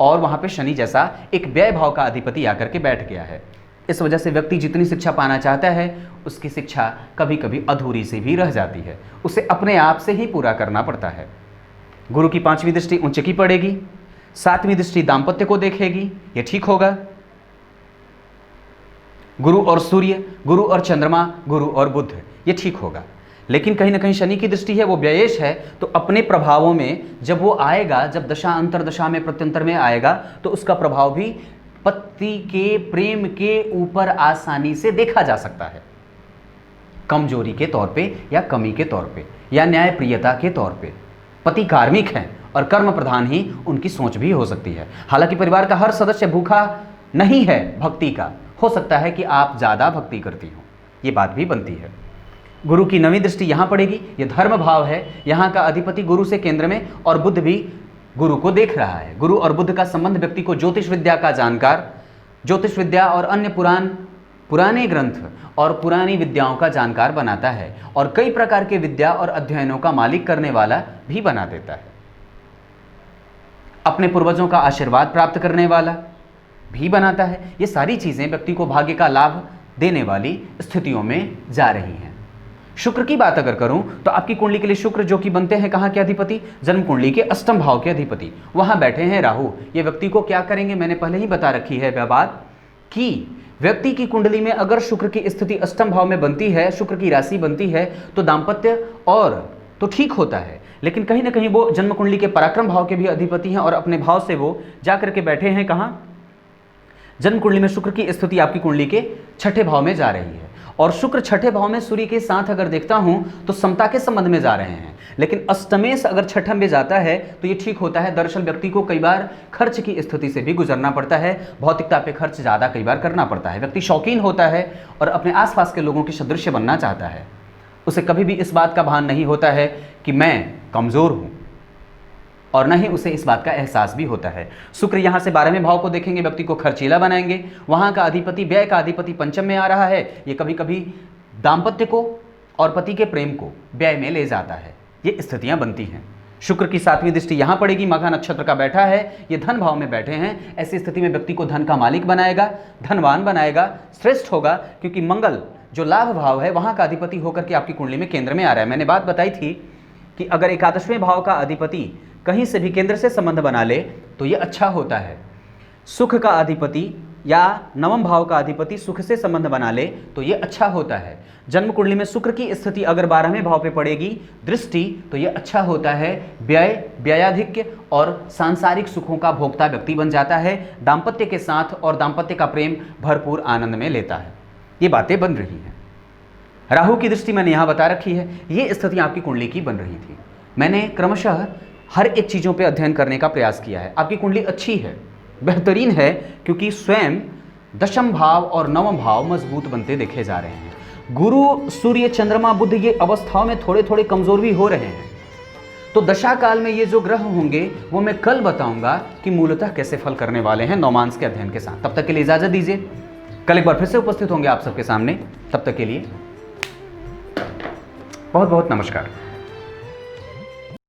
Speaker 1: और वहाँ पे शनि जैसा एक व्यय भाव का अधिपति आकर के बैठ गया है। इस वजह से व्यक्ति जितनी शिक्षा पाना चाहता है उसकी शिक्षा कभी कभी अधूरी सी भी रह जाती है, उसे अपने आप से ही पूरा करना पड़ता है। गुरु की 5वीं दृष्टि उच्च की पड़ेगी, 7वीं दृष्टि दाम्पत्य को देखेगी, ये ठीक होगा। गुरु और सूर्य, गुरु और चंद्रमा, गुरु और बुध, ये ठीक होगा। लेकिन कहीं ना कहीं शनि की दृष्टि है, वो व्ययेश है, तो अपने प्रभावों में जब वो आएगा, जब दशा अंतरदशा में प्रत्यंतर में आएगा, तो उसका प्रभाव भी पति के प्रेम के ऊपर आसानी से देखा जा सकता है, कमजोरी के तौर पे या कमी के तौर पे या न्यायप्रियता के तौर पे। पति कार्मिक हैं और कर्म प्रधान ही उनकी सोच भी हो सकती है। हालांकि परिवार का हर सदस्य भूखा नहीं है भक्ति का, हो सकता है कि आप ज़्यादा भक्ति करती हो, ये बात भी बनती है। गुरु की 9वीं दृष्टि यहाँ पड़ेगी, ये धर्म भाव है, यहाँ का अधिपति गुरु से केंद्र में, और बुध भी गुरु को देख रहा है। गुरु और बुध का संबंध व्यक्ति को ज्योतिष विद्या का जानकार, ज्योतिष विद्या और अन्य पुराने ग्रंथ और पुरानी विद्याओं का जानकार बनाता है, और कई प्रकार के विद्या और अध्ययनों का मालिक करने वाला भी बना देता है। अपने पूर्वजों का आशीर्वाद प्राप्त करने वाला भी बनाता है। ये सारी चीजें व्यक्ति को भाग्य का लाभ देने वाली स्थितियों में जा रही हैं। शुक्र की बात अगर करूं तो आपकी कुंडली के लिए शुक्र जो कि बनते हैं कहां के अधिपति, जन्म कुंडली के अष्टम भाव के अधिपति, वहां बैठे हैं राहु। ये व्यक्ति को क्या करेंगे, मैंने पहले ही बता रखी है वह बात कि व्यक्ति की कुंडली में अगर शुक्र की स्थिति अष्टम भाव में बनती है, शुक्र की राशि बनती है, तो दाम्पत्य और तो ठीक होता है। लेकिन कहीं ना कहीं वो जन्म कुंडली के पराक्रम भाव के भी अधिपति हैं, और अपने भाव से वो जाकर के बैठे हैं कहां, जन्म कुंडली में शुक्र की स्थिति आपकी कुंडली के 6ठे भाव में जा रही है, और शुक्र 6ठे भाव में सूर्य के साथ अगर देखता हूं तो समता के संबंध में जा रहे हैं। लेकिन अष्टमेश अगर 6ठम में जाता है तो ये ठीक होता है। दरअसल व्यक्ति को कई बार खर्च की स्थिति से भी गुजरना पड़ता है, भौतिकता पे खर्च ज़्यादा कई बार करना पड़ता है। व्यक्ति शौकीन होता है और अपने आसपास के लोगों के सदृश बनना चाहता है। उसे कभी भी इस बात का भान नहीं होता है कि मैं कमज़ोर हूँ, और न ही उसे इस बात का एहसास भी होता है। शुक्र यहाँ से 12वें भाव को देखेंगे, व्यक्ति को खर्चीला बनाएंगे। वहाँ का अधिपति, व्यय का अधिपति पंचम में आ रहा है, ये कभी कभी दाम्पत्य को और पति के प्रेम को व्यय में ले जाता है। ये स्थितियाँ बनती हैं। शुक्र की 7वीं दृष्टि यहाँ पड़ेगी, मघा नक्षत्र का बैठा है, ये धन भाव में बैठे हैं। ऐसी स्थिति में व्यक्ति को धन का मालिक बनाएगा, धनवान बनाएगा, श्रेष्ठ होगा, क्योंकि मंगल जो लाभ भाव है वहाँ का अधिपति होकर के आपकी कुंडली में केंद्र में आ रहा है। मैंने बात बताई थी कि अगर 11वें भाव का अधिपति कहीं से भी केंद्र से संबंध बना ले तो ये अच्छा होता है। सुख का अधिपति या 9वें भाव का अधिपति सुख से संबंध बना ले तो ये अच्छा होता है। जन्म कुंडली में शुक्र की स्थिति अगर 12वें भाव पे पड़ेगी दृष्टि, तो ये अच्छा होता है। व्ययाधिक्य और सांसारिक सुखों का भोक्ता व्यक्ति बन जाता है, दाम्पत्य के साथ और दाम्पत्य का प्रेम भरपूर आनंद में लेता है। ये बातें बन रही हैं। राहु की दृष्टि मैंने यहाँ बता रखी है, ये स्थिति आपकी कुंडली की बन रही थी। मैंने क्रमशः हर एक चीज़ों पे अध्ययन करने का प्रयास किया है। आपकी कुंडली अच्छी है, बेहतरीन है, क्योंकि स्वयं 10म भाव और 9वां भाव मजबूत बनते देखे जा रहे हैं। गुरु, सूर्य, चंद्रमा, बुध ये अवस्थाओं में थोड़े थोड़े कमज़ोर भी हो रहे हैं। तो दशा काल में ये जो ग्रह होंगे वो मैं कल बताऊंगा कि मूलतः कैसे फल करने वाले हैं नौमांस के अध्ययन के साथ। तब तक के लिए इजाज़त दीजिए, कल एक बार फिर से उपस्थित होंगे आप सबके सामने। तब तक के लिए बहुत बहुत नमस्कार।